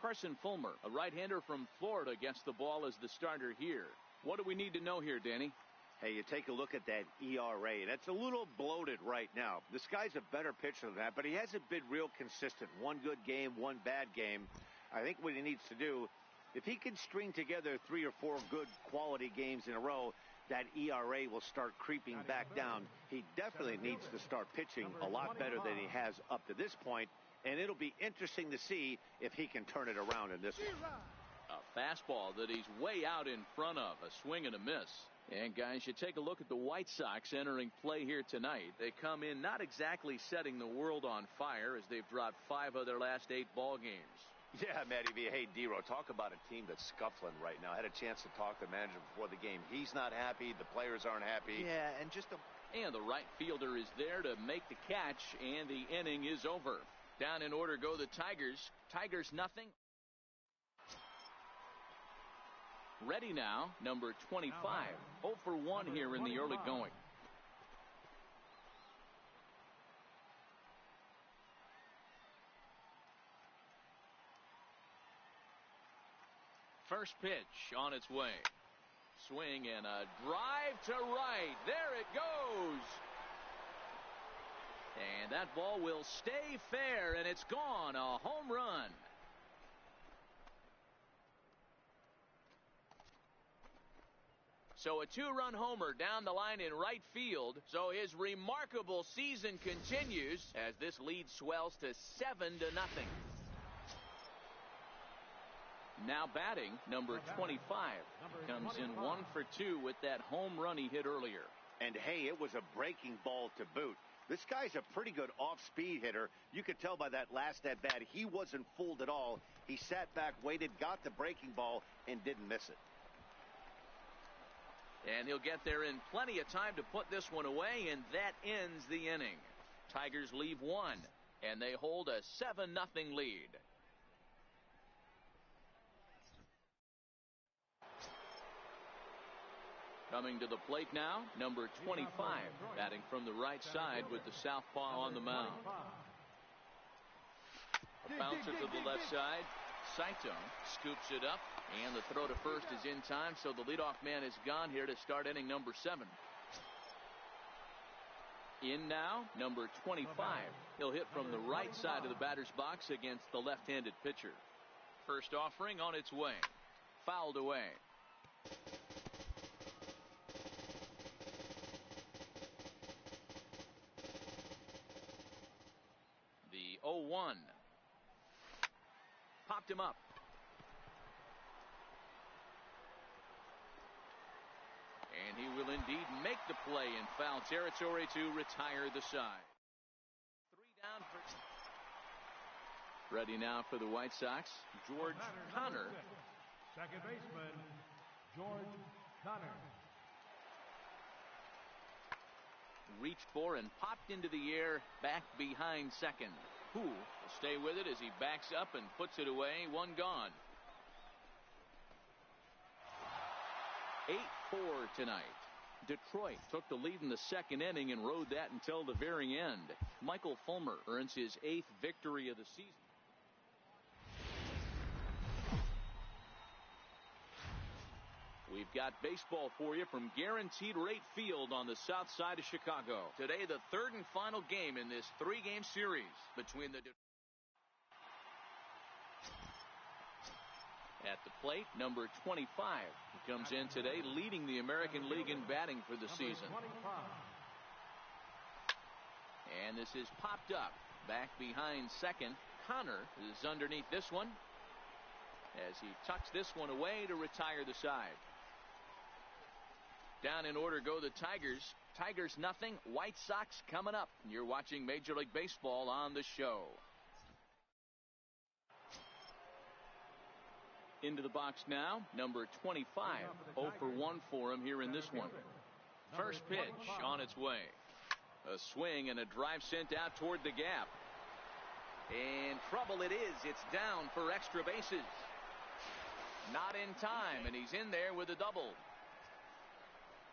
Carson Fulmer, a right-hander from Florida, gets the ball as the starter here. What do we need to know here, Danny? Hey, you take a look at that ERA. That's a little bloated right now. This guy's a better pitcher than that, but he hasn't been real consistent. One good game, one bad game. I think what he needs to do, if he can string together 3 or 4 good quality games in a row, that ERA will start creeping back down. He definitely needs to start pitching a lot better than he has up to this point, and it'll be interesting to see if he can turn it around in this one. A fastball that he's way out in front of, a swing and a miss. And guys, you take a look at the White Sox entering play here tonight. They come in not exactly setting the world on fire, as they've dropped 5 of their last 8 ball games. Yeah, Matty V. Hey, D-Row, talk about a team that's scuffling right now. I had a chance to talk to the manager before the game. He's not happy. The players aren't happy. Yeah, and the right fielder is there to make the catch, and the inning is over. Down in order go the Tigers. Tigers nothing. Ready now, number 25. 0 for 1 here in the early going. First pitch on its way. Swing and a drive to right. There it goes. And that ball will stay fair, and it's gone. A home run. So a 2-run homer down the line in right field. So his remarkable season continues as this lead swells to 7-0. Now batting, number 25. Comes in 1 for 2 with that home run he hit earlier. And hey, it was a breaking ball to boot. This guy's a pretty good off-speed hitter. You could tell by that last at-bat he wasn't fooled at all. He sat back, waited, got the breaking ball, and didn't miss it. And he'll get there in plenty of time to put this one away, and that ends the inning. Tigers leave 1, and they hold a 7-0 lead. Coming to the plate now, number 25, batting from the right side with the southpaw on the mound. A bouncer to the left side. Saito scoops it up, and the throw to first is in time, so the leadoff man is gone here to start inning number 7. In now, number 25. He'll hit from the right side of the batter's box against the left-handed pitcher. First offering on its way. Fouled away. The 0-1. Popped him up. And he will indeed make the play in foul territory to retire the side. 3 down for. Ready now for the White Sox, George Connor. Second baseman, George Connor. Reached for and popped into the air back behind second. Who will stay with it as he backs up and puts it away. 1 gone. 8-4 tonight. Detroit took the lead in the second inning and rode that until the very end. Michael Fulmer earns his 8th victory of the season. We've got baseball for you from Guaranteed Rate Field on the south side of Chicago. Today, the 3rd and final game in this 3-game series between the. At the plate, number 25. He comes in today leading the American League in batting for the season. And this is popped up. Back behind second. Connor is underneath this one as he tucks this one away to retire the side. Down in order go the Tigers. Tigers nothing. White Sox coming up. You're watching Major League Baseball on the show. Into the box now, number 25. 0 for 1 for him here in this one. First pitch on its way. A swing and a drive sent out toward the gap. And trouble it is. It's down for extra bases. Not in time, and he's in there with a double.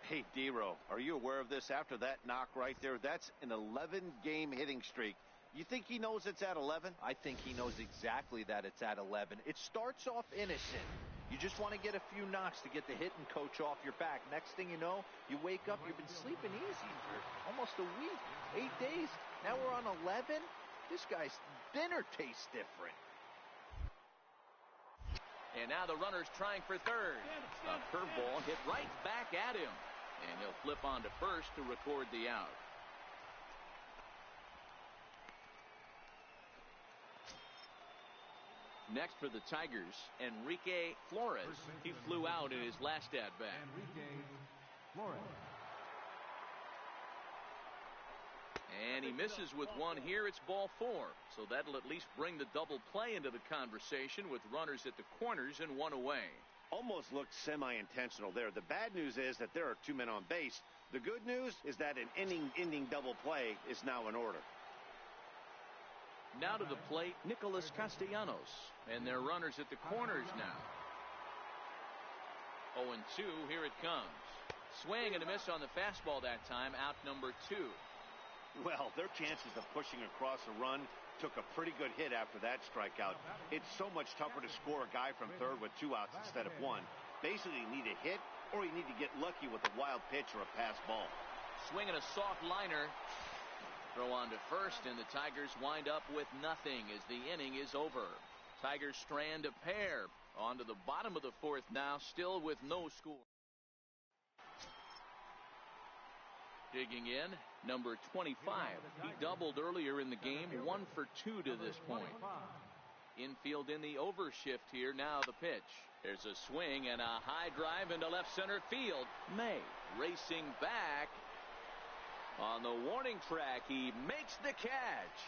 Hey, D-Row, are you aware of this? After that knock right there, that's an 11-game hitting streak You think he knows it's at 11? I think he knows exactly that it's at 11. It starts off innocent. You just want to get a few knocks to get the hitting coach off your back. Next thing you know, you wake up, you've been sleeping easy for almost a week, 8 days. Now we're on 11. This guy's dinner tastes different. And now the runner's trying for third. A curveball hit right back at him. And he'll flip on to first to record the out. Next for the Tigers, Enrique Flores. He flew out in his last at-bat. Enrique Flores. And he misses with one here. It's ball 4. So that'll at least bring the double play into the conversation with runners at the corners and one away. Almost looked semi-intentional there. The bad news is that there are 2 men on base. The good news is that an inning-ending double play is now in order. Now to the plate, Nicholas Castellanos. And they're runners at the corners now. 0-2, here it comes. Swing and a miss on the fastball that time, out number 2. Well, their chances of pushing across a run took a pretty good hit after that strikeout. It's so much tougher to score a guy from third with 2 outs instead of 1. Basically, you need a hit, or you need to get lucky with a wild pitch or a pass ball. Swing and a soft liner. Throw on to first, and the Tigers wind up with nothing as the inning is over. Tigers strand a pair. On to the bottom of the 4th now, still with no score. Digging in, number 25. He doubled earlier in the game, 1 for 2 to this point. Infield in the overshift here, now the pitch. There's a swing and a high drive into left center field. May racing back. On the warning track, he makes the catch.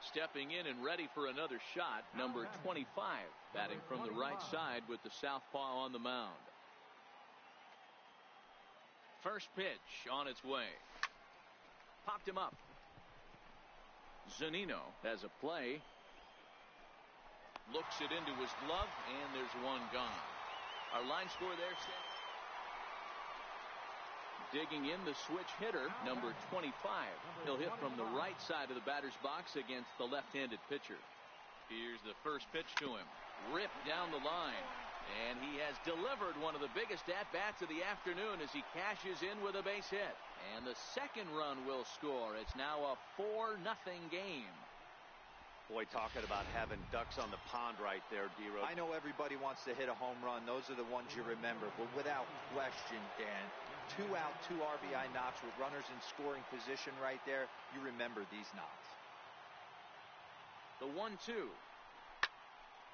Stepping in and ready for another shot, number 25, batting from the right side with the southpaw on the mound. First pitch on its way. Popped him up. Zunino has a play. Looks it into his glove, and there's one gone. Our line score there stands. Digging in, the switch hitter, number 25. He'll hit from the right side of the batter's box against the left-handed pitcher. Here's the first pitch to him. Ripped down the line. And he has delivered one of the biggest at-bats of the afternoon as he cashes in with a base hit. And the second run will score. It's now a 4-0 game. Boy, talking about having ducks on the pond right there, D-Rod. I know everybody wants to hit a home run. Those are the ones you remember. But without question, Dan, 2 out, 2 RBI knocks with runners in scoring position right there. You remember these knocks. The 1-2.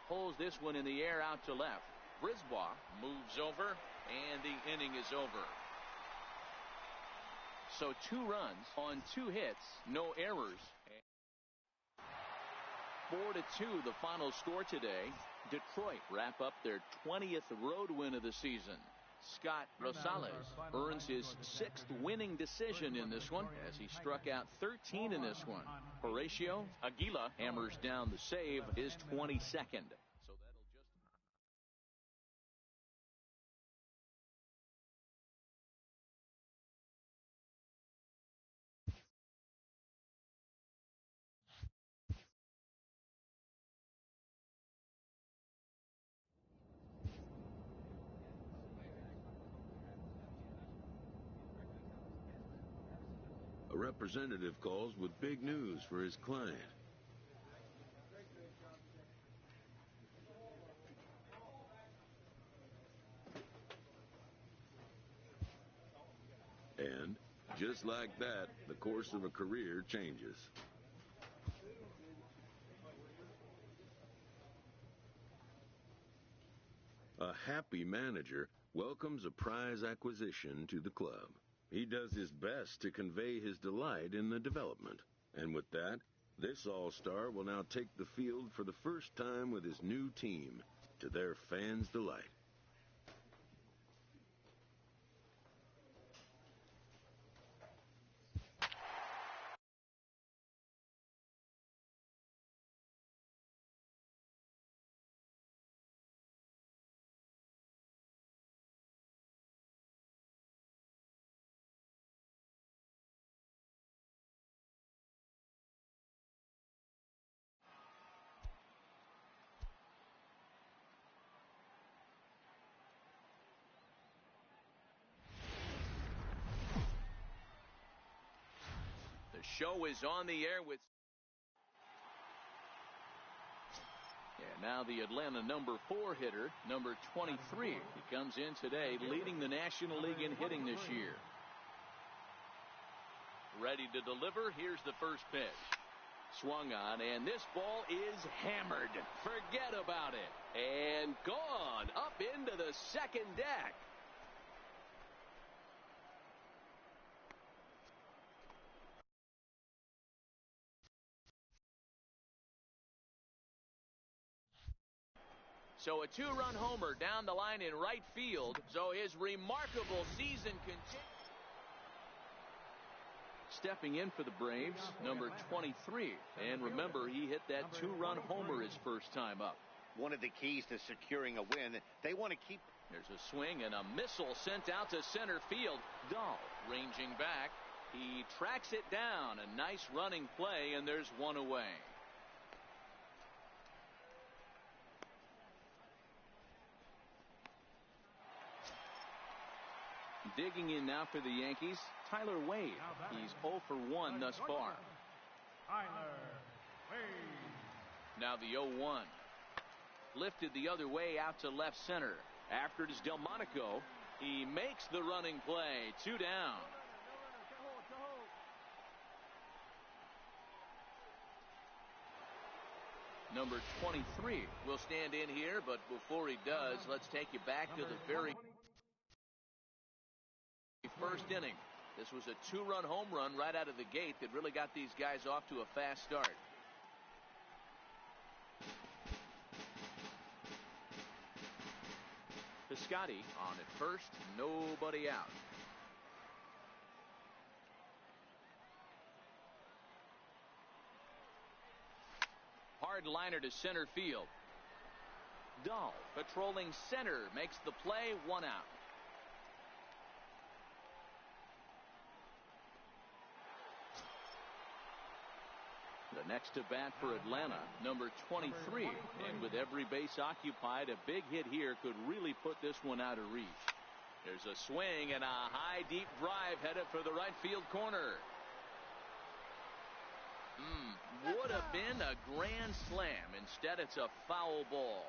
Pulls this one in the air out to left. Brisbois moves over, and the inning is over. So 2 runs on 2 hits, no errors. 4-2 the final score today. Detroit wrap up their 20th road win of the season. Scott Rosales earns his 6th winning decision in this one as he struck out 13 in this one. Horacio Aguila hammers down the save, his 22nd. A representative calls with big news for his client. And just like that, the course of a career changes. A happy manager welcomes a prize acquisition to the club. He does his best to convey his delight in the development. And with that, this all-star will now take the field for the first time with his new team, to their fans' delight. show is on the air with. And now the Atlanta number 4 hitter, number 23. He comes in today leading the National League in hitting this year. Ready to deliver. Here's the first pitch. Swung on, and this ball is hammered. Forget about it. And gone up into the second deck. So a 2-run homer down the line in right field. So his remarkable season continues. Stepping in for the Braves, number 23. And remember, he hit that 2-run homer his first time up. One of the keys to securing a win, they want to keep. There's a swing and a missile sent out to center field. Dahl ranging back. He tracks it down. A nice running play, and there's one away. Digging in now for the Yankees, Tyler Wade. He's 0 for 1 thus far. Tyler Wade. Now the 0-1. Lifted the other way out to left center. After it is Delmonico. He makes the running play. 2 down. Number 23 will stand in here, but before he does, let's take you back to the very first inning. This was a 2-run home run right out of the gate that really got these guys off to a fast start. Piscotty on at first, nobody out. Hard liner to center field. Dahl patrolling center makes the play, 1 out. The next to bat for Atlanta, number 23. And with every base occupied, a big hit here could really put this one out of reach. There's a swing and a high deep drive headed for the right field corner. Would have been a grand slam. Instead, it's a foul ball.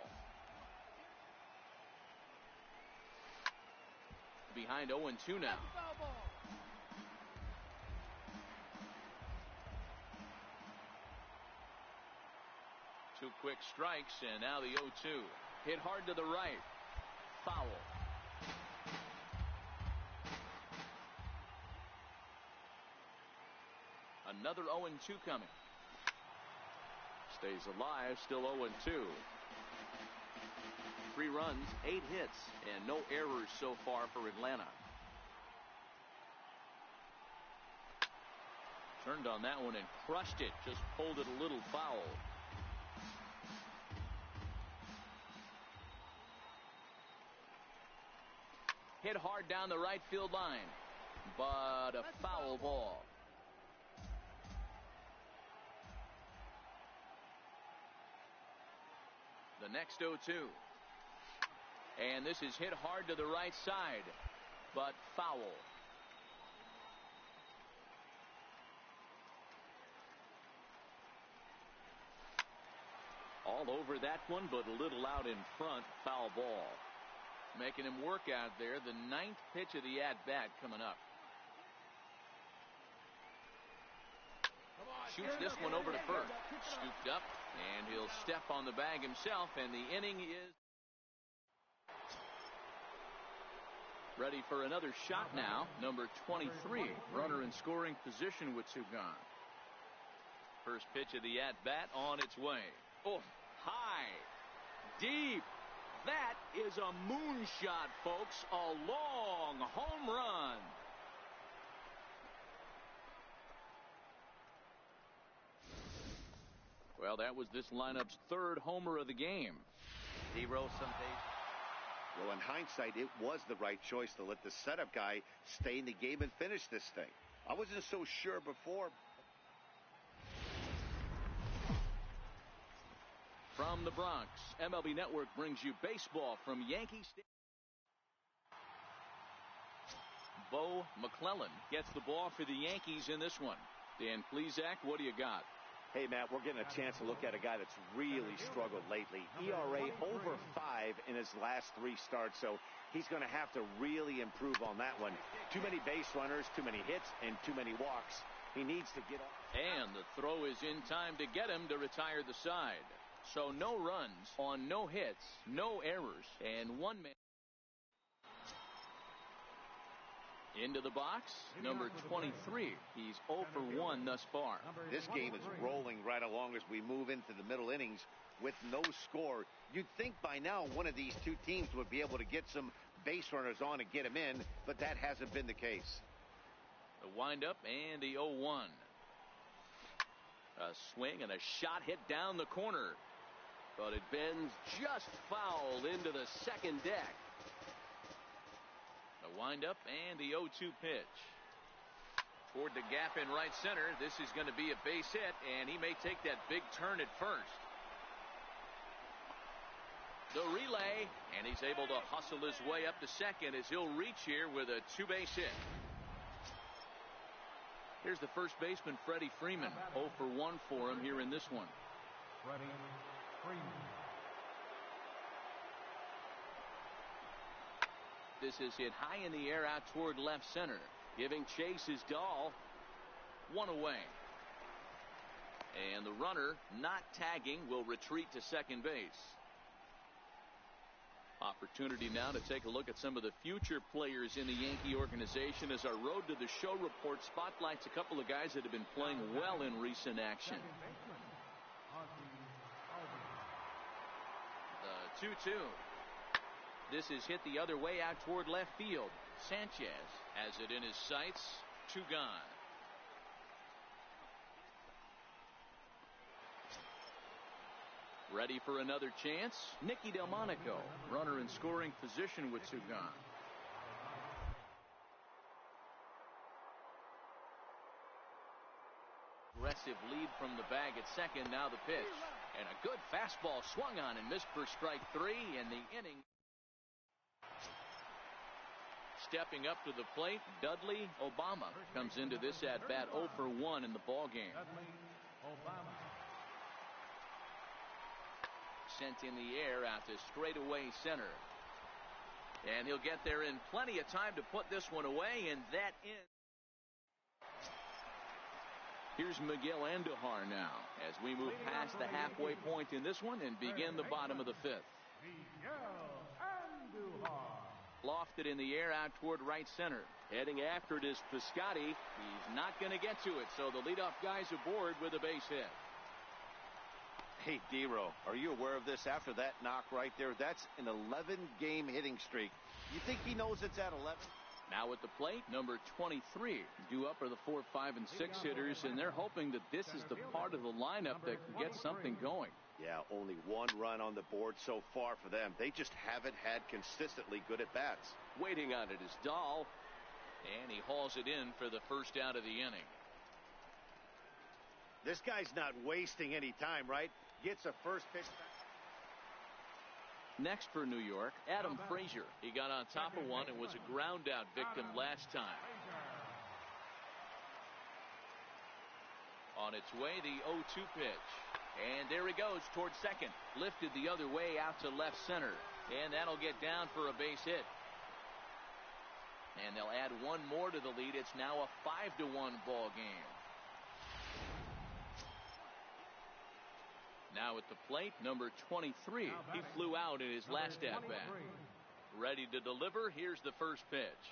Behind 0-2 now. 2 quick strikes, and now the 0-2. Hit hard to the right. Foul. Another 0-2 coming. Stays alive, still 0-2. 3 runs, 8 hits, and no errors so far for Atlanta. Turned on that one and crushed it. Just pulled it a little foul. Hit hard down the right field line, but a foul ball. The next 0-2. And this is hit hard to the right side, but foul. All over that one, but a little out in front. Foul ball. Making him work out there. The 9th pitch of the at-bat coming up. Shoots this one over to first. Scooped up, and he'll step on the bag himself, and the inning is ready for another shot now. Number 23, runner in scoring position with 2 gone. First pitch of the at-bat on its way. Oh, high, deep. That is a moonshot, folks. A long home run. Well, that was this lineup's 3rd homer of the game. 0 some days. Well, in hindsight, it was the right choice to let the setup guy stay in the game and finish this thing. I wasn't so sure before. From the Bronx, MLB Network brings you baseball from Yankee Stadium. Bo McClellan gets the ball for the Yankees in this one. Dan Plesac, what do you got? Hey, Matt, we're getting a chance to look at a guy that's really struggled lately. ERA over 5 in his last 3 starts, so he's going to have to really improve on that one. Too many base runners, too many hits, and too many walks. He needs to get off. And the throw is in time to get him to retire the side. So no runs on no hits, no errors, and 1 man. Into the box, number 23. He's 0 for 1 thus far. This game is rolling right along as we move into the middle innings with no score. You'd think by now one of these two teams would be able to get some base runners on and get them in, but that hasn't been the case. The windup and the 0-1. A swing and a shot hit down the corner. But it bends just foul into the second deck. The windup and the 0-2 pitch. Toward the gap in right center. This is going to be a base hit, and he may take that big turn at first. The relay, and he's able to hustle his way up to second as he'll reach here with a 2-base hit. Here's the first baseman, Freddie Freeman. 0 for 1 for him here in this one. Freddie Freeman. This is hit high in the air out toward left center. Giving chase is Dahl. 1 away. And the runner, not tagging, will retreat to second base. Opportunity now to take a look at some of the future players in the Yankee organization as our Road to the Show report spotlights a couple of guys that have been playing well in recent action. The 2-2. This is hit the other way out toward left field. Sanchez has it in his sights. 2 gone. Ready for another chance? Nicky Delmonico, runner in scoring position with 2 gone. Aggressive lead from the bag at second. Now the pitch. And a good fastball swung on and missed for strike 3 in the inning. Stepping up to the plate, Dudley Obama comes into this at-bat 0 for 1 in the ballgame. Dudley Obama. Sent in the air out to straightaway center. And he'll get there in plenty of time to put this one away, and that ends. Here's Miguel Andujar now as we move past the halfway point in this one and begin the bottom of the 5th. Miguel Andujar. Lofted in the air out toward right center. Heading after it is Piscotty. He's not going to get to it, so the leadoff guy's aboard with a base hit. Hey, D-Row, are you aware of this? After that knock right there, that's an 11-game hitting streak. You think he knows it's at 11? Now at the plate, number 23. Due up are the 4, 5, and 6 hitters, and they're hoping that this is the part of the lineup that can get something going. Yeah, only 1 run on the board so far for them. They just haven't had consistently good at-bats. Waiting on it is Dahl, and he hauls it in for the first out of the inning. This guy's not wasting any time, right? Gets a first pitch. Next for New York, Adam Frazier. He got on top of one and was a ground-out victim last time. On its way, the 0-2 pitch. And there he goes towards second. Lifted the other way out to left center. And that'll get down for a base hit. And they'll add 1 more to the lead. It's now a 5-1 ball game. Now at the plate, number 23. He flew out in his last at-bat. Ready to deliver. Here's the first pitch.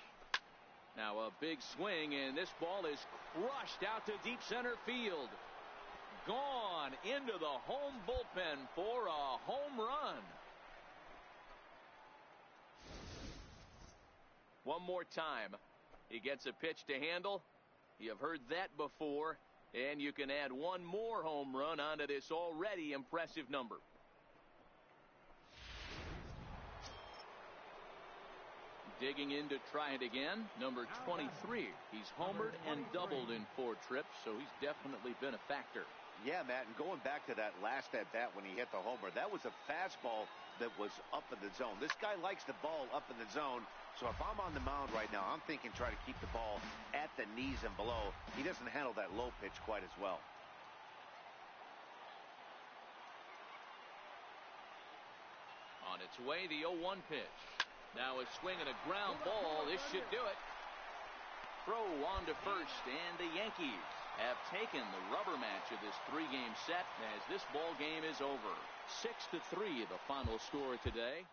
Now a big swing, and this ball is crushed out to deep center field. Gone into the home bullpen for a home run. One more time. He gets a pitch to handle. You've heard that before. And you can add 1 more home run onto this already impressive number. Digging in to try it again, number 23. He's homered and doubled in 4 trips, so he's definitely been a factor. Yeah, Matt, and going back to that last at-bat when he hit the homer, that was a fastball that was up in the zone. This guy likes the ball up in the zone. So if I'm on the mound right now, I'm thinking try to keep the ball at the knees and below. He doesn't handle that low pitch quite as well. On its way, the 0-1 pitch. Now a swing and a ground ball. This should do it. Throw on to first, and the Yankees have taken the rubber match of this three-game set as this ball game is over. 6-3 the final score today.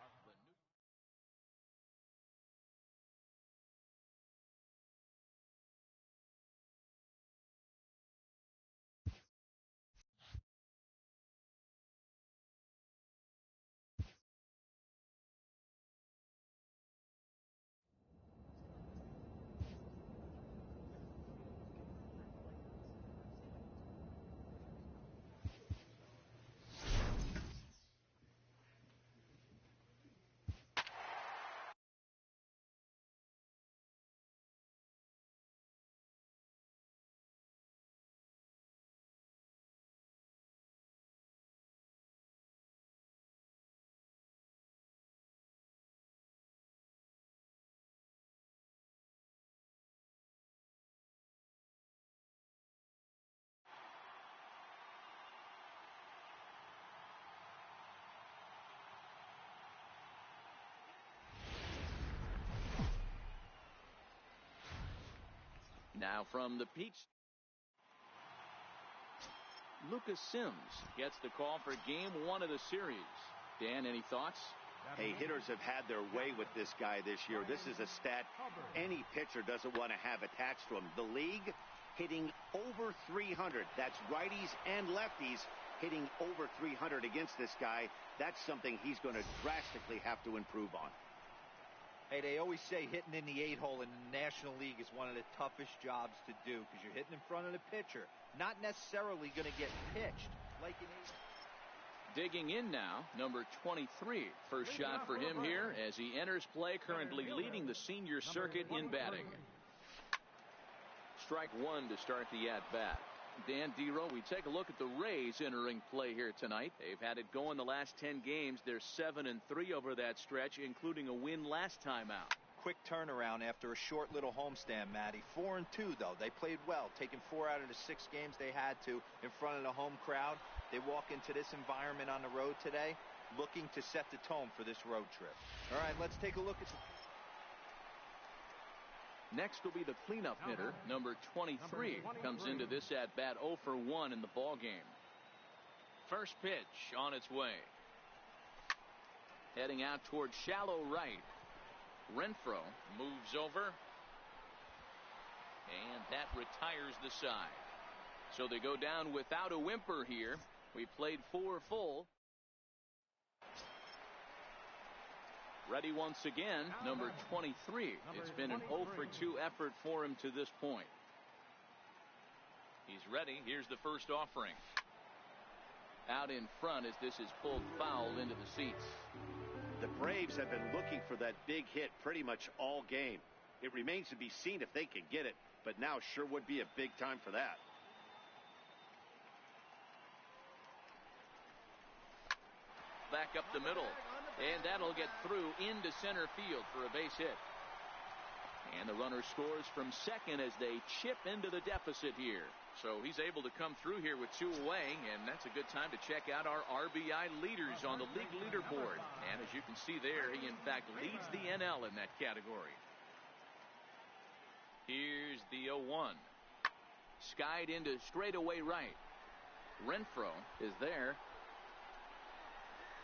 Now from the Peach, Lucas Sims gets the call for game 1 of the series. Dan, any thoughts? Hey, hitters have had their way with this guy this year. This is a stat any pitcher doesn't want to have attached to him. The league hitting over 300. That's righties and lefties hitting over 300 against this guy. That's something he's going to drastically have to improve on. Hey, they always say hitting in the 8-hole in the National League is one of the toughest jobs to do because you're hitting in front of the pitcher, not necessarily going to get pitched like an 8. Digging in now, number 23. First shot for him here as he enters play, currently leading the senior circuit in batting. Strike one to start the at-bat. Dan Dero, we take a look at the Rays entering play here tonight. They've had it going the last 10 games. They're 7-3 over that stretch, including a win last time out. Quick turnaround after a short little homestand, Matty. 4-2, though. They played well, taking 4 out of the 6 games they had to in front of the home crowd. They walk into this environment on the road today looking to set the tone for this road trip. All right, let's take a look at the... Next will be the cleanup hitter, number 23. Comes into this at-bat 0 for 1 in the ball game. First pitch on its way. Heading out toward shallow right. Renfroe moves over. And that retires the side. So they go down without a whimper here. We played 4 full. Ready once again, number 23. It's been an 0 for 2 effort for him to this point. He's ready. Here's the first offering. Out in front as this is pulled foul into the seats. The Braves have been looking for that big hit pretty much all game. It remains to be seen if they can get it, but now sure would be a big time for that. Back up the middle. And that'll get through into center field for a base hit. And the runner scores from second as they chip into the deficit here. So he's able to come through here with 2 away, and that's a good time to check out our RBI leaders on the league leaderboard. And as you can see there, he in fact leads the NL in that category. Here's the 0-1. Skied into straightaway right. Renfroe is there.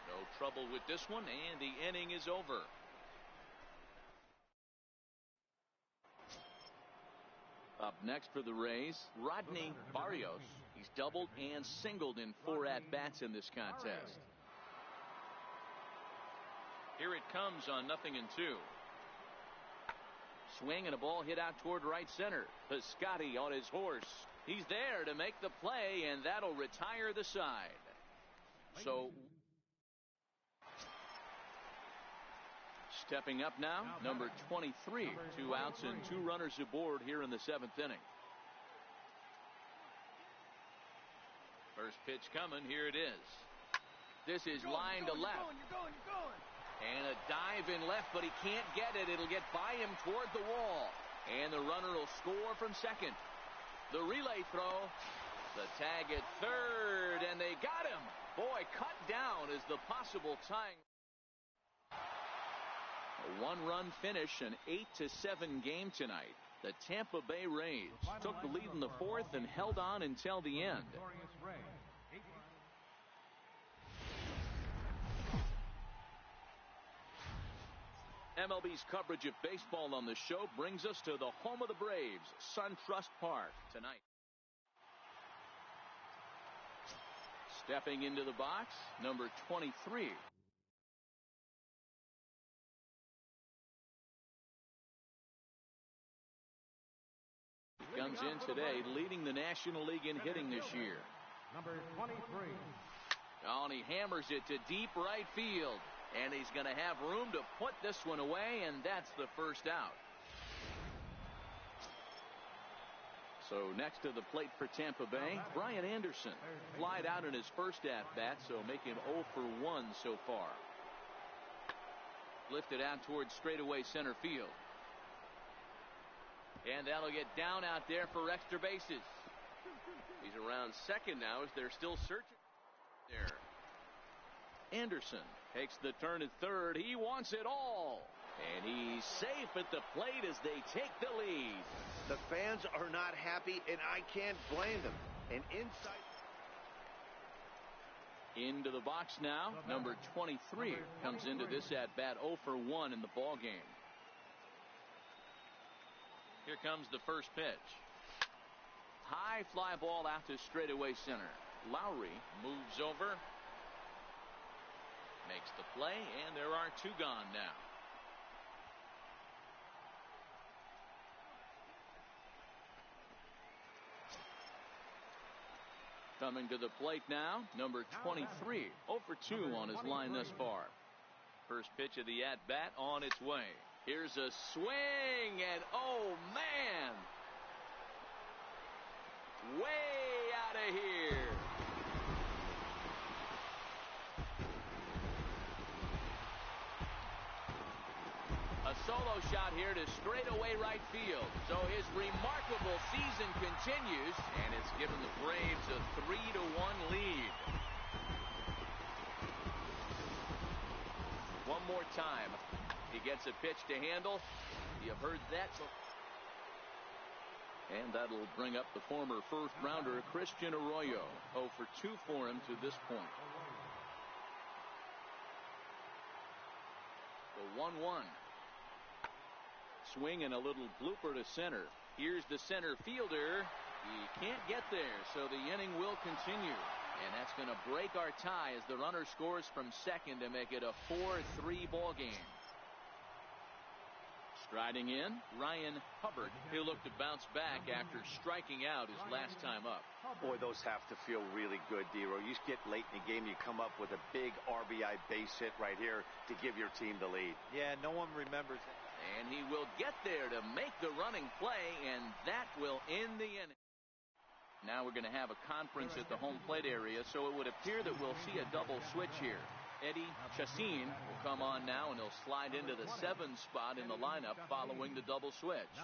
No trouble with this one, and the inning is over. Up next for the Rays, Rodney Barrios. He's doubled and singled in 4 at-bats in this contest. Here it comes on 0-2. Swing and a ball hit out toward right center. Piscotty on his horse. He's there to make the play, and that'll retire the side. So... stepping up now, number 23. 2 outs and 2 runners aboard here in the 7th inning. First pitch coming. Here it is. This is line to left. And a dive in left, but he can't get it. It'll get by him toward the wall. And the runner will score from second. The relay throw. The tag at third, and they got him. Boy, cut down is the possible tying. A one-run finish, an 8-7 game tonight. The Tampa Bay Rays took the lead in the fourth and held on until the end. MLB's coverage of baseball on the show brings us to the home of the Braves, SunTrust Park, tonight. Stepping into the box, number 23. He comes in today leading the National League in hitting this year. Number 23. Oh, and he hammers it to deep right field. And he's going to have room to put this one away, and that's the first out. So next to the plate for Tampa Bay, Brian Anderson. Flied out in his first at-bat, so make him 0 for 1 so far. Lifted out towards straightaway center field. And that'll get down out there for extra bases. He's around second now as they're still searching there. Anderson takes the turn at third. He wants it all. And he's safe at the plate as they take the lead. The fans are not happy, and I can't blame them. And inside. Into the box now. Number 23 comes into this at-bat 0 for 1 in the ball game. Here comes the first pitch. High fly ball out to straightaway center. Lowry moves over. Makes the play, and there are two gone now. Coming to the plate now, number 23, 0 for 2 on his line thus far. First pitch of the at-bat on its way. Here's a swing, and oh man! Way out of here! A solo shot here to straightaway right field. So his remarkable season continues, and it's given the Braves a 3-1 lead. One more time. He gets a pitch to handle. You've heard that. And that'll bring up the former first-rounder Christian Arroyo. 0 for 2 for him to this point. The 1-1. Swing and a little blooper to center. Here's the center fielder. He can't get there, so the inning will continue. And that's going to break our tie as the runner scores from second to make it a 4-3 ball game. Striding in, Ryan Hubbard. He'll look to bounce back after striking out his last time up. Boy, those have to feel really good, D-Row. You get late in the game, you come up with a big RBI base hit right here to give your team the lead. Yeah, no one remembers it. And he will get there to make the running play, and that will end the inning. Now we're going to have a conference at the home plate area, so it would appear that we'll see a double switch here. Eddie Chassin will come on now, and he'll slide into the 7 spot in the lineup following the double switch.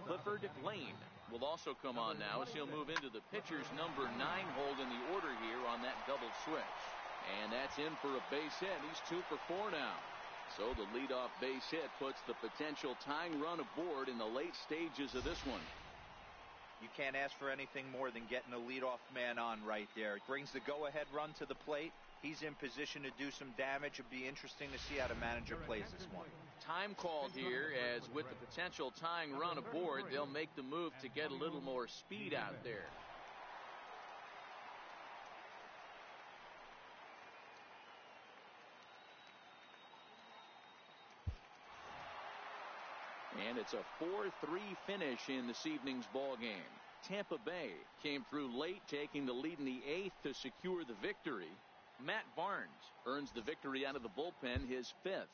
Clifford Lane will also come on now as he'll move into the pitcher's number 9 hold in the order here on that double switch. And that's in for a base hit. He's 2 for 4 now. So the leadoff base hit puts the potential tying run aboard in the late stages of this one. You can't ask for anything more than getting a leadoff man on right there. Brings the go-ahead run to the plate. He's in position to do some damage. It'd be interesting to see how the manager plays this one. Time called here, as with the potential tying run aboard, they'll make the move to get a little more speed out there. And it's a 4-3 finish in this evening's ball game. Tampa Bay came through late, taking the lead in the 8th to secure the victory. Matt Barnes earns the victory out of the bullpen, his 5th.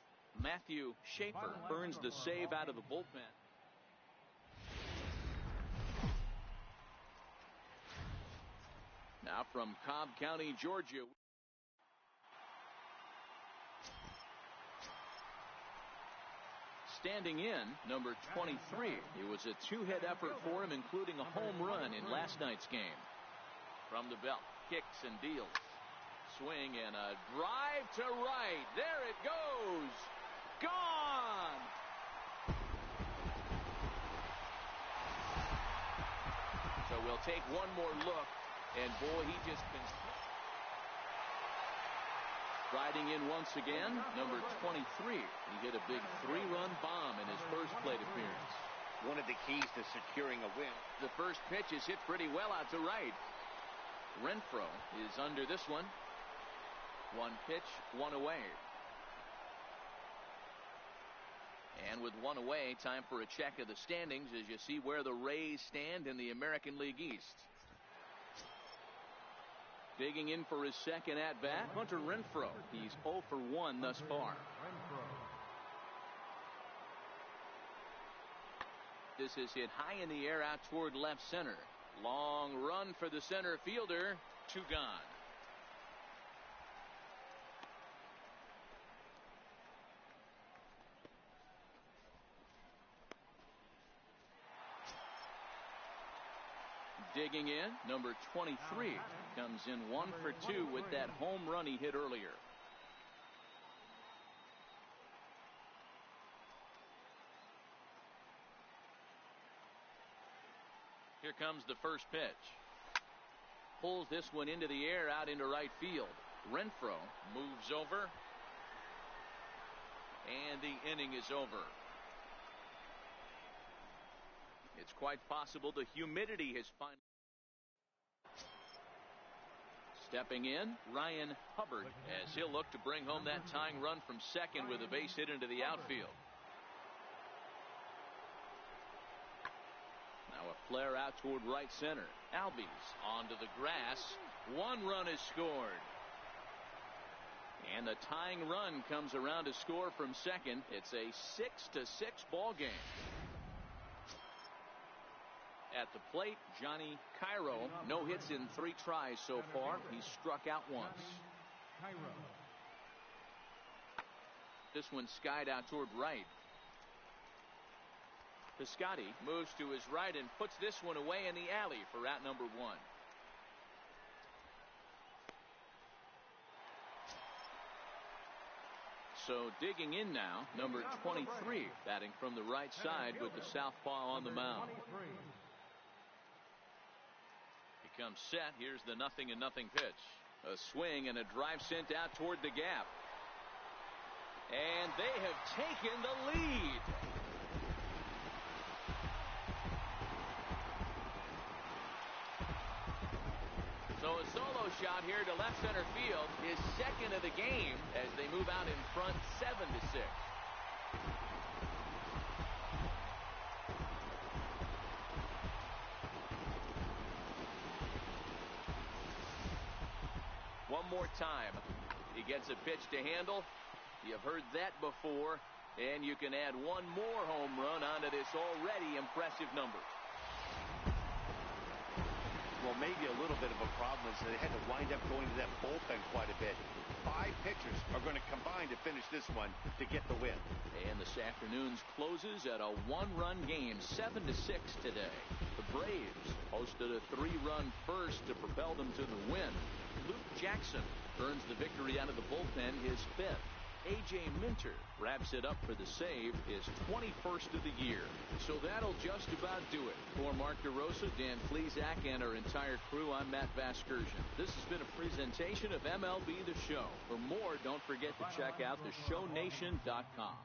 Matthew Schaefer earns the save out of the bullpen. Now from Cobb County, Georgia. Standing in, number 23. It was a two-hit effort for him, including a home run in last night's game. From the belt, kicks and deals. Swing and a drive to right. There it goes. Gone. So we'll take one more look, and boy, he just been riding in once again, number 23. He hit a big three-run bomb in his first plate appearance. One of the keys to securing a win. The first pitch is hit pretty well out to right. Renfroe is under this one. One pitch, one away. And with one away, time for a check of the standings as you see where the Rays stand in the American League East. Digging in for his second at-bat, Hunter Renfroe. He's 0 for 1 thus far. This is hit high in the air out toward left center. Long run for the center fielder. Two gone. Digging in, number 23 comes in 1 for 2 with that home run he hit earlier. Here comes the first pitch. Pulls this one into the air out into right field. Renfroe moves over. And the inning is over. It's quite possible the humidity has finally. Stepping in, Ryan Hubbard, as he'll look to bring home that tying run from second with a base hit into the outfield. Now a flare out toward right center. Albies onto the grass. One run is scored. And the tying run comes around to score from second. It's a 6-6 ball game. At the plate, Johnny Cairo. No hits in 3 tries so far. He's struck out once. This one skied out toward right. Piscotty moves to his right and puts this one away in the alley for out number 1. So digging in now, number 23, batting from the right side with the southpaw on the mound. Comes set. Here's the 0-0 pitch. A swing and a drive sent out toward the gap. And they have taken the lead. So a solo shot here to left center field, his second of the game as they move out in front 7-6. One more time. He gets a pitch to handle. You've heard that before. And you can add one more home run onto this already impressive number. Well, maybe a little bit of a problem is they had to wind up going to that bullpen quite a bit. 5 pitchers are going to combine to finish this one to get the win. And this afternoon's closes at a 1-run game, 7-6 today. The Braves hosted a 3-run first to propel them to the win. Luke Jackson earns the victory out of the bullpen, his 5th. A.J. Minter wraps it up for the save, his 21st of the year. So that'll just about do it. For Mark DeRosa, Dan Plesac, and our entire crew, I'm Matt Vasgersian. This has been a presentation of MLB The Show. For more, don't forget to check out theshownation.com.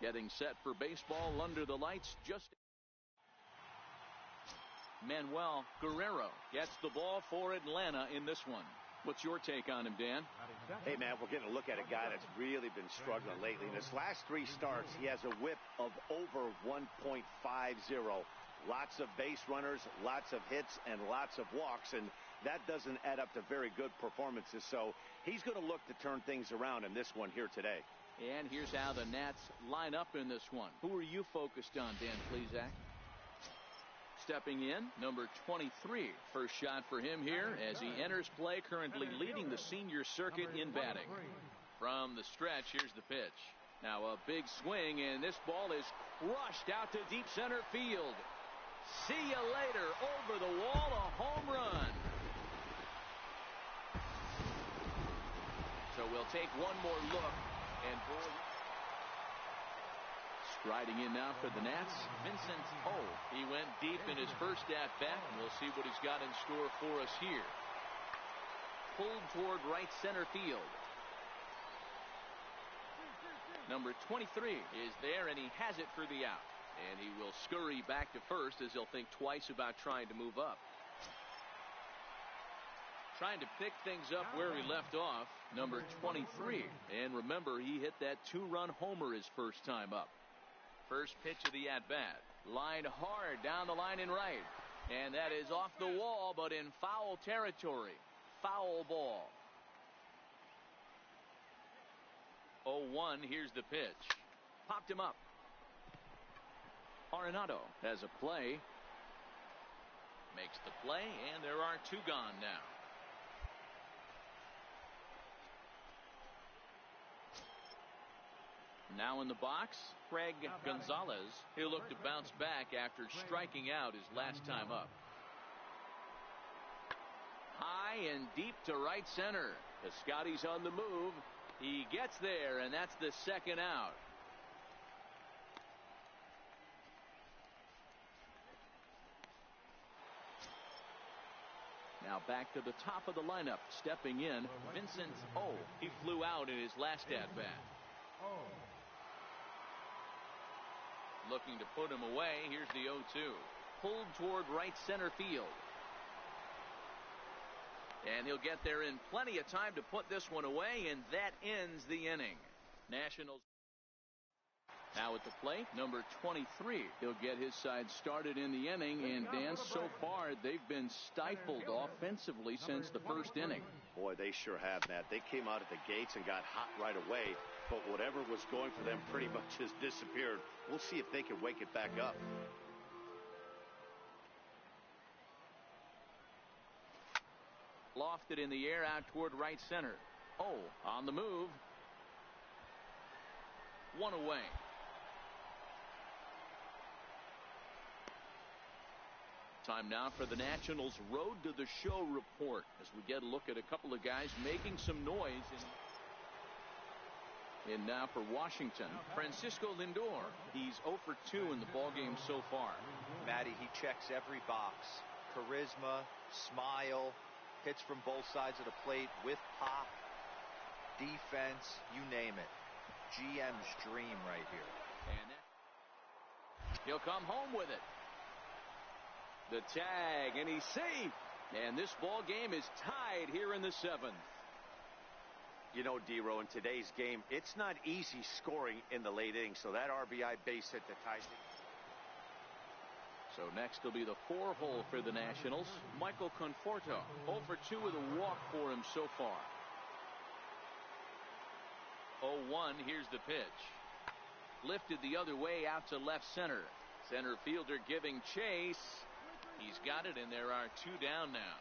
Getting set for baseball under the lights. Just Manuel Guerrero gets the ball for Atlanta in this one. What's your take on him, Dan? Hey, man, we're getting a look at a guy that's really been struggling lately. In his last 3 starts, he has a whip of over 1.50. Lots of base runners, lots of hits, and lots of walks, and that doesn't add up to very good performances. So he's going to look to turn things around in this one here today. And here's how the Nats line up in this one. Who are you focused on, Dan Plesac? Stepping in, number 23. First shot for him here as he enters play, currently leading the senior circuit in batting. From the stretch, here's the pitch. Now a big swing, and this ball is crushed out to deep center field. See you later. Over the wall, a home run. So we'll take one more look. And boy, striding in now for the Nats, Vincent O. He went deep in his first at-bat, and we'll see what he's got in store for us here. Pulled toward right center field. Number 23 is there, and he has it for the out. And he will scurry back to first as he'll think twice about trying to move up. Trying to pick things up where he left off, number 23. And remember, he hit that 2-run homer his first time up. First pitch of the at-bat. Lined hard down the line in right. And that is off the wall, but in foul territory. Foul ball. 0-1, here's the pitch. Popped him up. Arenado has a play. Makes the play, and there are 2 gone now. Now in the box, Craig Gonzalez. He'll look to bounce back after striking out his last time up. High and deep to right center. Piscotty's on the move. He gets there, and that's the second out. Now back to the top of the lineup. Stepping in, Vincent O. He flew out in his last at-bat. Looking to put him away. Here's the 0-2. Pulled toward right center field. And he'll get there in plenty of time to put this one away, and that ends the inning. Nationals now at the plate, number 23. He'll get his side started in the inning, and Dan, so far they've been stifled offensively since the first inning. Boy, they sure have, Matt. They came out at the gates and got hot right away, but whatever was going for them pretty much has disappeared. We'll see if they can wake it back up. Lofted in the air out toward right center. Oh, on the move. 1 away. Time now for the Nationals' Road to the Show report as we get a look at a couple of guys making some noise. And now for Washington, Francisco Lindor. He's 0 for 2 in the ballgame so far. Matty, he checks every box. Charisma, smile, hits from both sides of the plate with pop, defense, you name it. GM's dream right here. And he'll come home with it. The tag, and he's safe. And this ball game is tied here in the 7th. You know, D-Row, in today's game, it's not easy scoring in the late innings, so that RBI base hit the tie. So next will be the 4-hole for the Nationals. Michael Conforto, 0 for 2 with a walk for him so far. 0-1, here's the pitch. Lifted the other way out to left center. Center fielder giving chase. He's got it, and there are 2 down now.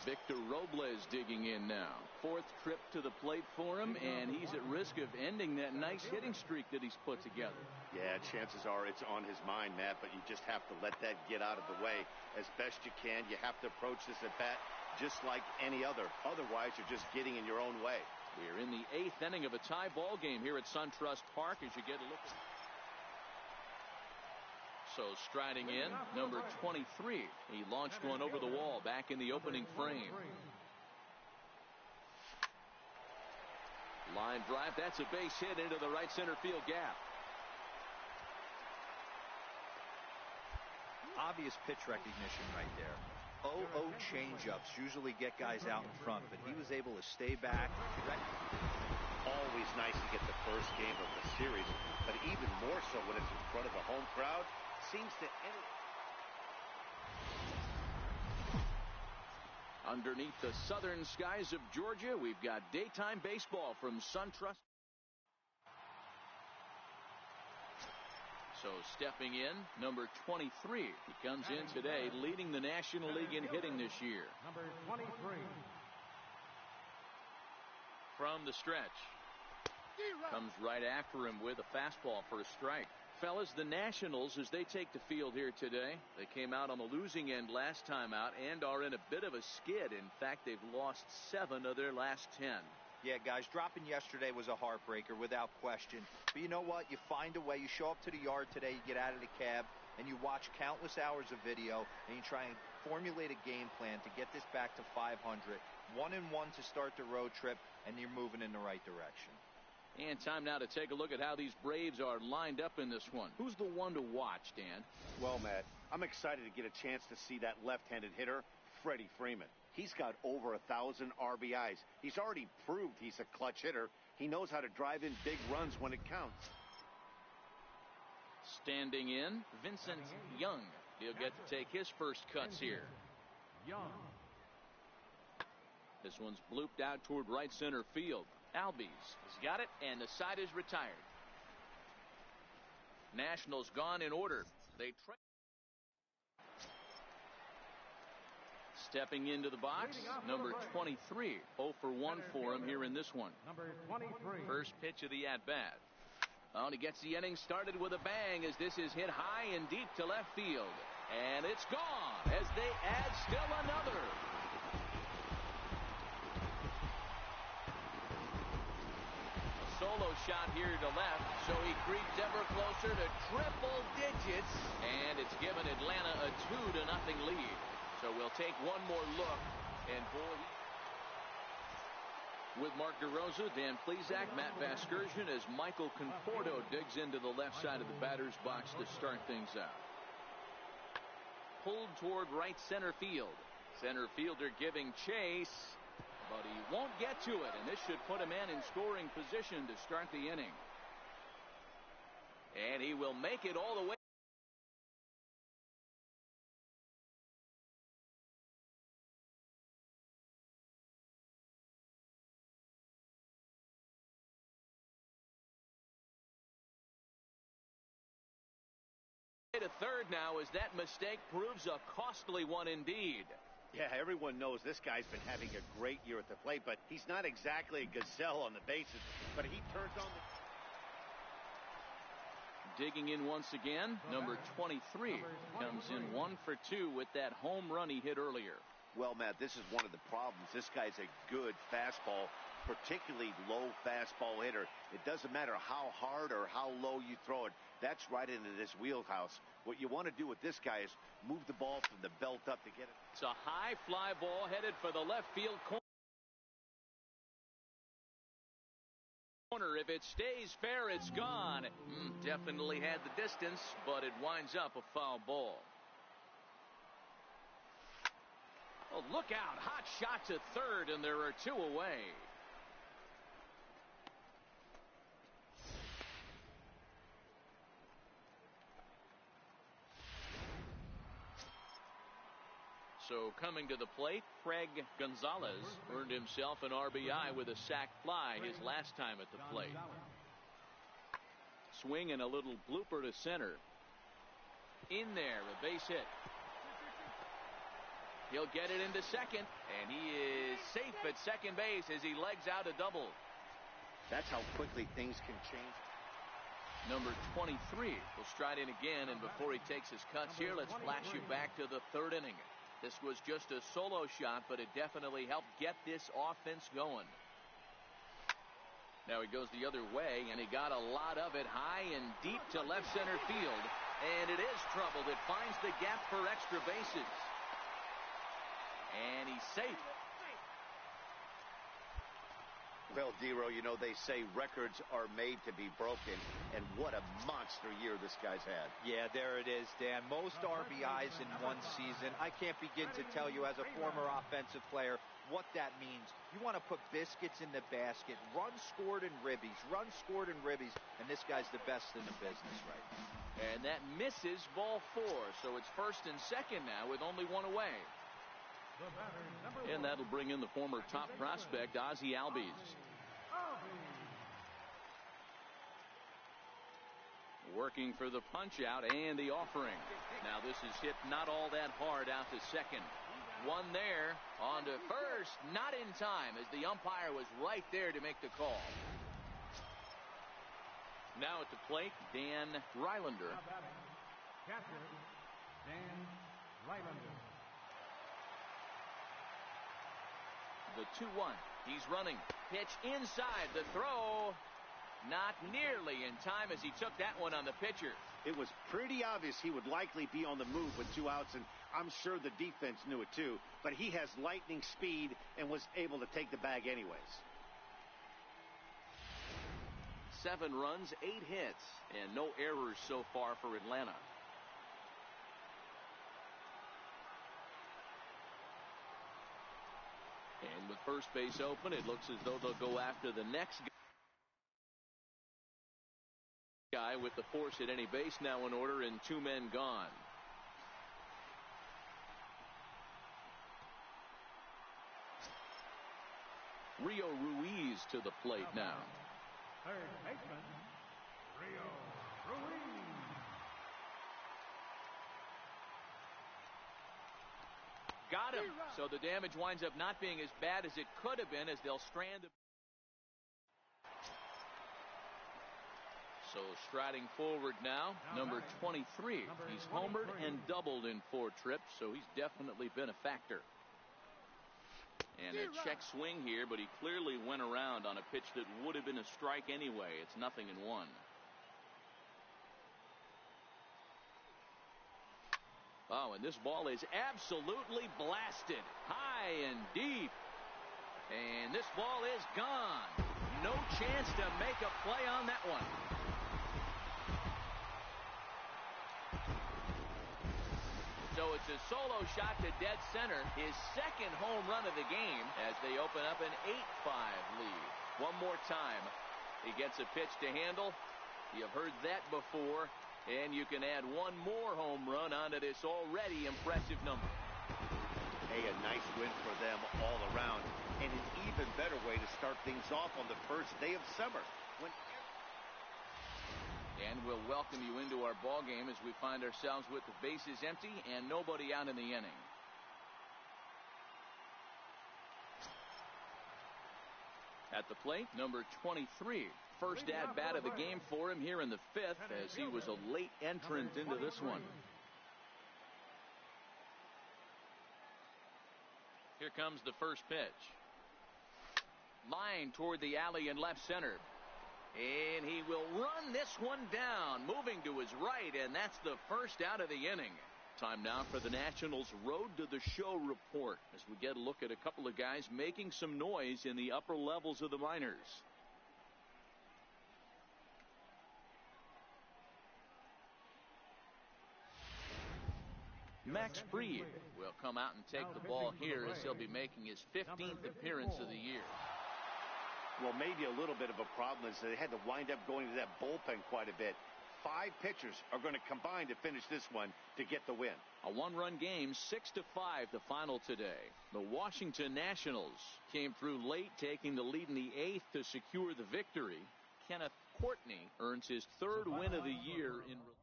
Victor Robles digging in now. 4th trip to the plate for him, and he's at risk of ending that nice hitting streak that he's put together. Yeah, chances are it's on his mind, Matt, but you just have to let that get out of the way as best you can. You have to approach this at bat just like any other. Otherwise, you're just getting in your own way. We're in the 8th inning of a tie ball game here at SunTrust Park as you get a look. So striding in, number 23. He launched one over the wall back in the opening frame. Line drive. That's a base hit into the right center field gap. Obvious pitch recognition right there. 0-0 changeups usually get guys out in front, but he was able to stay back. Always nice to get the first game of the series, but even more so when it's in front of the home crowd. Seems to end. Underneath the southern skies of Georgia, we've got daytime baseball from SunTrust. So stepping in, number 23. He comes in today leading the National League in hitting this year. Number 23. From the stretch. Comes right after him with a fastball for a strike. Fellas, the Nationals, as they take the field here today, they came out on the losing end last time out and are in a bit of a skid. In fact, they've lost 7 of their last 10. Yeah, guys, dropping yesterday was a heartbreaker without question. But you know what? You find a way. You show up to the yard today, you get out of the cab, and you watch countless hours of video, and you try and formulate a game plan to get this back to 500. 1-1 to start the road trip, and you're moving in the right direction. And time now to take a look at how these Braves are lined up in this one. Who's the one to watch, Dan? Well, Matt, I'm excited to get a chance to see that left-handed hitter, Freddie Freeman. He's got over 1,000 RBIs. He's already proved he's a clutch hitter. He knows how to drive in big runs when it counts. Standing in, Vincent Young. He'll get to take his first cuts here. Young. This one's blooped out toward right center field. Albies has got it, and the side is retired. Nationals gone in order. They stepping into the box, number 23. 0 for 1 for him here in this one. Number 23. First pitch of the at-bat. Oh, and he gets the inning started with a bang as this is hit high and deep to left field. And it's gone as they add still another. Solo shot here to left, so he creeps ever closer to triple digits, and it's given Atlanta a 2-0 lead. So we'll take one more look, and boy, with Mark DeRosa, Dan Plesac, Matt Vasgersian, as Michael Conforto digs into the left side of the batter's box to start things out. Pulled toward right center field. Center fielder giving chase. But he won't get to it, and this should put a man in scoring position to start the inning. And he will make it all the way. To third now as that mistake proves a costly one indeed. Yeah, everyone knows this guy's been having a great year at the plate, but he's not exactly a gazelle on the bases. But he turns on the... Digging in once again, number 23 comes in 1 for 2 with that home run he hit earlier. Well, Matt, this is one of the problems. This guy's a good fastball, particularly low fastball hitter. It doesn't matter how hard or how low you throw it. That's right into this wheelhouse. What you want to do with this guy is move the ball from the belt up to get it. It's a high fly ball headed for the left field corner. If it stays fair, it's gone. Definitely had the distance, but it winds up a foul ball. Oh, look out. Hot shot to third, and there are 2 away. So coming to the plate, Craig Gonzalez earned himself an RBI with a sac fly his last time at the plate. Swing and a little blooper to center. In there, a base hit. He'll get it into second, and he is safe at second base as he legs out a double. That's how quickly things can change. Number 23 will stride in again, and before he takes his cuts here, let's flash you back to the third inning. This was just a solo shot, but it definitely helped get this offense going. Now he goes the other way, and he got a lot of it high and deep to left center field. And it is troubled. It finds the gap for extra bases. And he's safe. Well, Dero, you know, they say records are made to be broken, and what a monster year this guy's had. Yeah, there it is, Dan. Most RBIs in one season. I can't begin to tell you as a former offensive player what that means. You want to put biscuits in the basket, runs scored and ribbies, and this guy's the best in the business right now. And that misses ball 4, so it's first and second now with only one away. And that'll bring in the former top prospect, Ozzie Albies. Working for the punch out and the offering. Now this is hit not all that hard out to second. One there, on to first, not in time as the umpire was right there to make the call. Now at the plate, Dan Rylander. Catcher, Dan Rylander. The 2-1. He's running. Pitch inside. The throw. Not nearly in time as he took that one on the pitcher. It was pretty obvious he would likely be on the move with 2 outs, and I'm sure the defense knew it too. But he has lightning speed and was able to take the bag anyways. 7 runs, 8 hits, and no errors so far for Atlanta. And with first base open, it looks as though they'll go after the next guy with the force at any base now in order and 2 men gone. Rio Ruiz to the plate now. Third baseman, Rio Ruiz. Got him. So the damage winds up not being as bad as it could have been as they'll strand. So striding forward now, number 23. He's homered and doubled in 4 trips, so he's definitely been a factor. And a check swing here, but he clearly went around on a pitch that would have been a strike anyway. It's 0-1. Oh, and this ball is absolutely blasted. High and deep. And this ball is gone. No chance to make a play on that one. So it's a solo shot to dead center. His second home run of the game as they open up an 8-5 lead. One more time. He gets a pitch to handle. You've heard that before. And you can add one more home run onto this already impressive number. Hey, a nice win for them all around. And an even better way to start things off on the first day of summer. And we'll welcome you into our ball game as we find ourselves with the bases empty and nobody out in the inning. At the plate, number 23. First at bat of the game for him here in the 5th as he was a late entrant into this one. Here comes the first pitch. Line toward the alley in left center. And he will run this one down, moving to his right, and that's the first out of the inning. Time now for the Nationals Road to the Show report as we get a look at a couple of guys making some noise in the upper levels of the minors. Max Fried will come out and take the ball here as he'll be making his 15th appearance of the year. Well, maybe a little bit of a problem is they had to wind up going to that bullpen quite a bit. 5 pitchers are going to combine to finish this one to get the win. A 1-run game, 6-5 the final today. The Washington Nationals came through late, taking the lead in the 8th to secure the victory. Kenneth Courtney earns his 3rd win of the year in relief.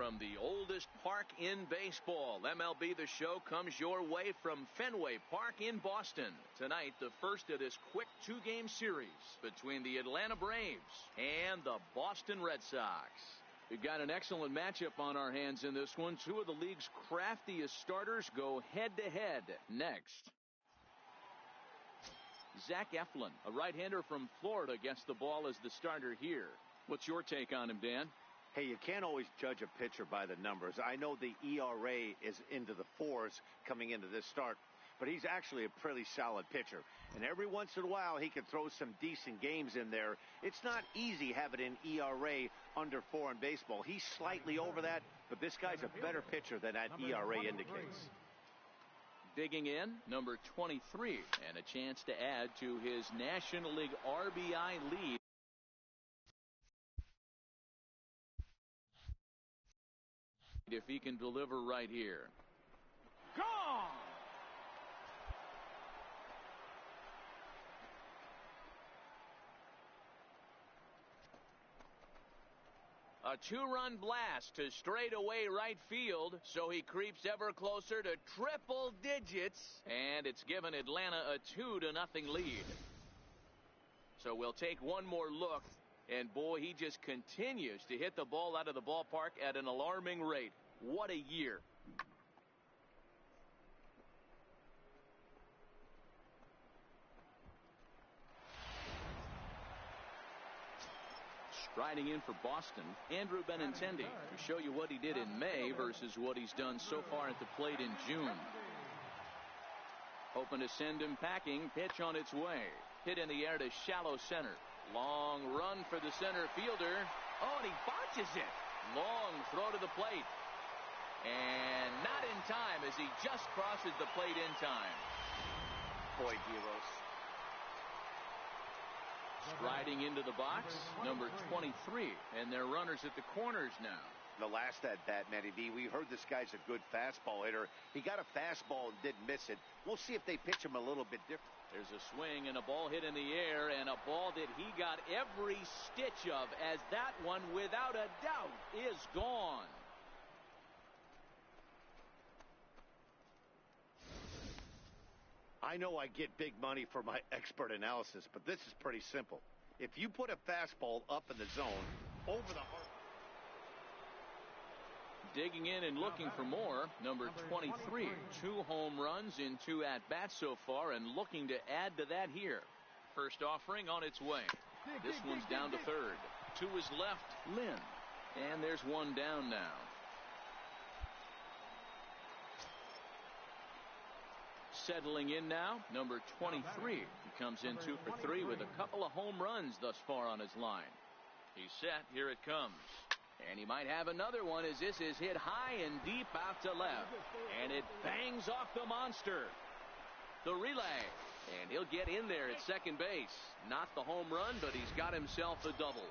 from the oldest park in baseball. MLB The Show comes your way from Fenway Park in Boston. Tonight, the first of this quick two-game series between the Atlanta Braves and the Boston Red Sox. We've got an excellent matchup on our hands in this one. Two of the league's craftiest starters go head-to-head next. Zach Eflin, a right-hander from Florida, gets the ball as the starter here. What's your take on him, Dan? Hey, you can't always judge a pitcher by the numbers. I know the ERA is into the 4s coming into this start, but he's actually a pretty solid pitcher. And every once in a while, he can throw some decent games in there. It's not easy having an ERA under 4 in baseball. He's slightly over that, but this guy's a better pitcher than that ERA indicates. Digging in, number 23, and a chance to add to his National League RBI lead. If he can deliver right here. Gone! A two-run blast to straightaway right field, so he creeps ever closer to triple digits, and it's given Atlanta a 2-0 lead. So we'll take one more look, and boy, he just continues to hit the ball out of the ballpark at an alarming rate. What a year. Striding in for Boston, Andrew Benintendi, to show you what he did in May versus what he's done so far at the plate in June. Hoping to send him packing. Pitch on its way. Hit in the air to shallow center. Long run for the center fielder. Oh, and he botches it. Long throw to the plate. And not in time as he just crosses the plate in time. Boy, heroes. Striding into the box, number 23, and they're runners at the corners now. The last at bat, Matty V, we heard this guy's a good fastball hitter. He got a fastball and didn't miss it. We'll see if they pitch him a little bit different. There's a swing and a ball hit in the air, and a ball that he got every stitch of, as that one, without a doubt, is gone. I know I get big money for my expert analysis, but this is pretty simple. If you put a fastball up in the zone, over the heart. Digging in and looking for more, number 23. 2 home runs in 2 at-bats so far, and looking to add to that here. First offering on its way. This one's down to third. To his left, Lynn. And there's one down now. Settling in now, number 23. He comes in 2 for 3 with a couple of home runs thus far on his line. He's set. Here it comes. And he might have another one as this is hit high and deep out to left. And it bangs off the monster. The relay. And he'll get in there at second base. Not the home run, but he's got himself a double.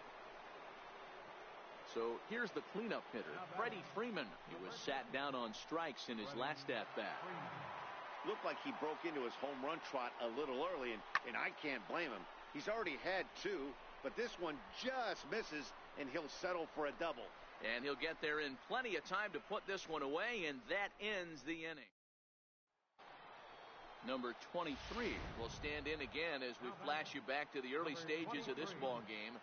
So here's the cleanup hitter, Freddie Freeman. He was sat down on strikes in his last at-bat. Looked like he broke into his home run trot a little early, and I can't blame him. He's already had 2, but this one just misses, and he'll settle for a double. And he'll get there in plenty of time to put this one away, and that ends the inning. Number 23 will stand in again as we flash you back to the early stages of this ball game.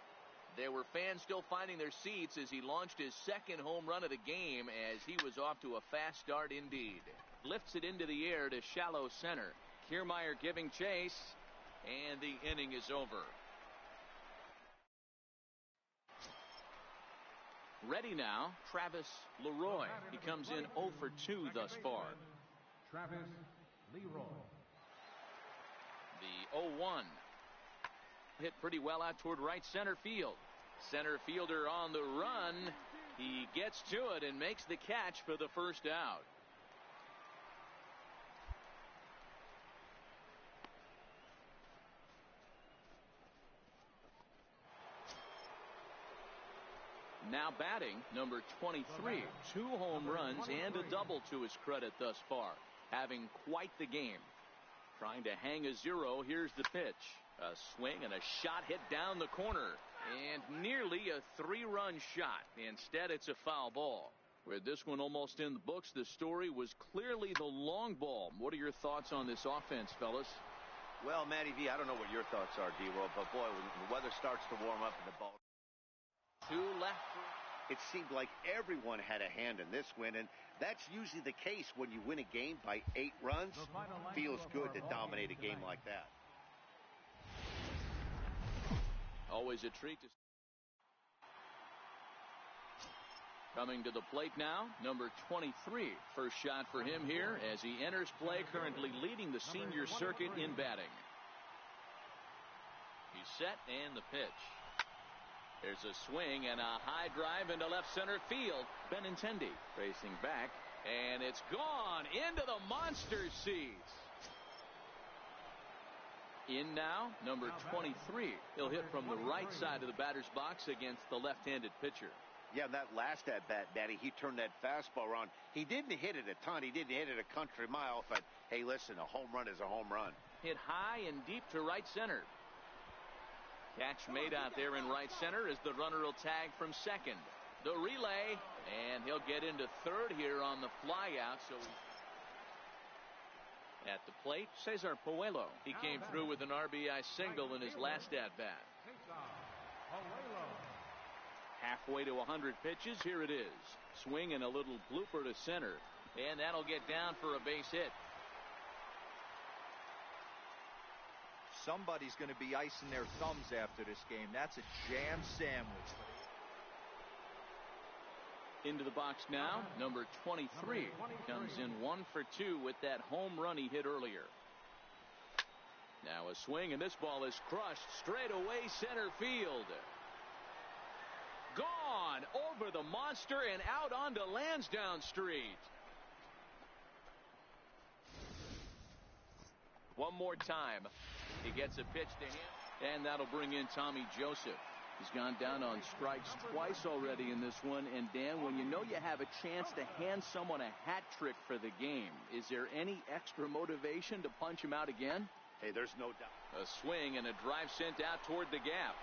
There were fans still finding their seats as he launched his second home run of the game, as he was off to a fast start indeed. Lifts it into the air to shallow center. Kiermaier giving chase, and the inning is over. Ready now, Travis Leroy. He comes in 0 for 2 thus far. Travis Leroy. The 0-1. Hit pretty well out toward right center field. Center fielder on the run. He gets to it and makes the catch for the first out. Now batting, number 23. 2 home runs and a double to his credit thus far. Having quite the game. Trying to hang a 0. Here's the pitch. A swing and a shot hit down the corner. And nearly a 3-run shot. Instead, it's a foul ball. With this one almost in the books, the story was clearly the long ball. What are your thoughts on this offense, fellas? Well, Matty V, I don't know what your thoughts are, D-Roll, but boy, when the weather starts to warm up and the ball. Two left. It seemed like everyone had a hand in this win, and that's usually the case when you win a game by 8 runs. Feels good to dominate a game like that. Always a treat to... Coming to the plate now, number 23. First shot for him here as he enters play, currently leading the senior circuit in batting. He's set, and the pitch. There's a swing and a high drive into left center field. Benintendi racing back, and it's gone into the monster seats. In now, number 23. He'll hit from the right side of the batter's box against the left-handed pitcher. Yeah, that last at-bat, Matty, he turned that fastball around. He didn't hit it a ton. He didn't hit it a country mile, but, hey, listen, a home run is a home run. Hit high and deep to right center. Catch made out there in right center as the runner will tag from second. The relay, and he'll get into third here on the flyout. So at the plate, Cesar Puello. He came through with an RBI single in his last at-bat. Halfway to 100 pitches, here it is. Swing and a little blooper to center, and that'll get down for a base hit. Somebody's going to be icing their thumbs after this game. That's a jam sandwich. Into the box now, number 23 comes in 1 for 2 with that home run he hit earlier. Now a swing, and this ball is crushed straight away center field. Gone over the monster and out onto Lansdowne Street. One more time. He gets a pitch to him, and that'll bring in Tommy Joseph. He's gone down on strikes twice already in this one. And Dan, when you know you have a chance to hand someone a hat trick for the game, is there any extra motivation to punch him out again? Hey, there's no doubt. A swing and a drive sent out toward the gap.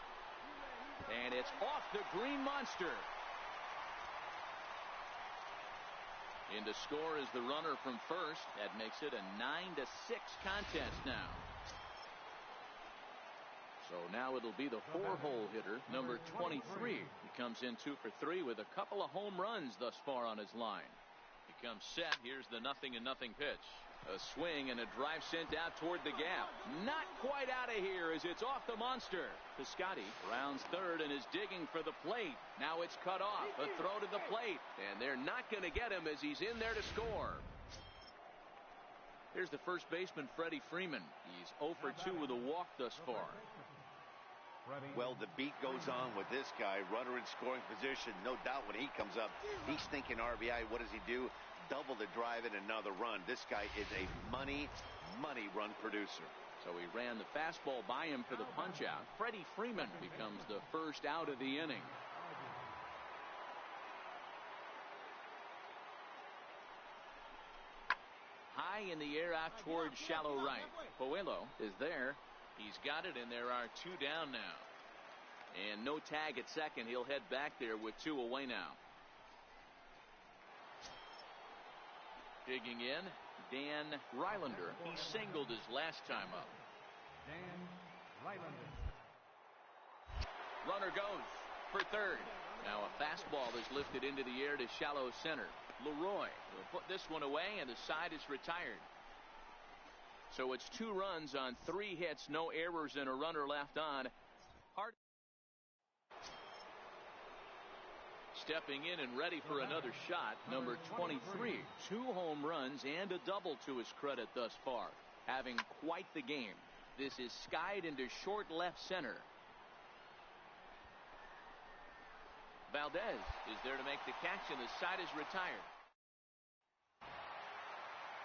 And it's off the Green Monster. In to score is the runner from first. That makes it a 9-6 contest now. So now it'll be the 4-hole hitter, number 23. He comes in 2 for 3 with a couple of home runs thus far on his line. He comes set. Here's the 0-0 pitch. A swing and a drive sent out toward the gap. Not quite out of here as it's off the monster. Piscotty rounds third and is digging for the plate. Now it's cut off. A throw to the plate. And they're not going to get him as he's in there to score. Here's the first baseman, Freddie Freeman. He's 0 for 2 with a walk thus far. Well, the beat goes on with this guy. Runner in scoring position. No doubt when he comes up, he's thinking RBI. What does he do? Double the drive and another run. This guy is a money run producer. So he ran the fastball by him for the punch out. Freddie Freeman becomes the first out of the inning. High in the air out towards shallow right. Puello is there. He's got it, and there are 2 down now. And no tag at second. He'll head back there with 2 away now. Digging in, Dan Rylander. He singled his last time up. Dan Rylander. Runner goes for third. Now a fastball is lifted into the air to shallow center. Leroy will put this one away, and the side is retired. So it's 2 runs on 3 hits, no errors, and a runner left on. Hart stepping in and ready for another shot, number 23. 2 home runs and a double to his credit thus far. Having quite the game. This is skied into short left center. Valdez is there to make the catch, and the side is retired.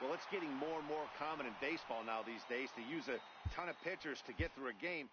Well, it's getting more and more common in baseball now these days to use a ton of pitchers to get through a game.